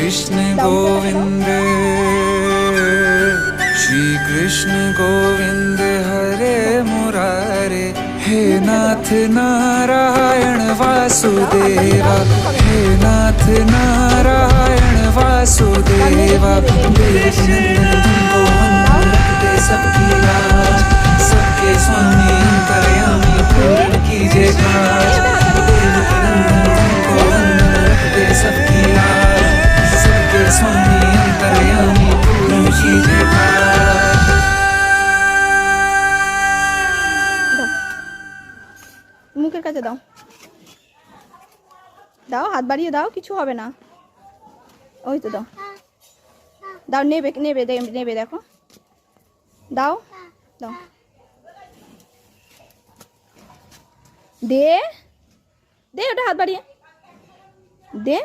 कृष्ण गोविंद श्री कृष्ण गोविंद हरे मुरारे हे नाथ नारायण वासुदेवा हे नाथ नारायण वासुदेवा तुमको वंदे सबकी लाज सबके स्वामी अंतर्यामी पूर्ण कीजिए काज तुमको वंदे सबकी लाज सबके स्वामी अंतर्यामी पूर्ण कीजिए काज। মুখের কাছে দাও, দাও, হাত বাড়িয়ে দাও, কিছু হবে না। ওই তো দাও, দাও, নেবে নেবে নেবে, দেখো, দাও দাও, দে দে ওটা হাত বাড়িয়ে দে।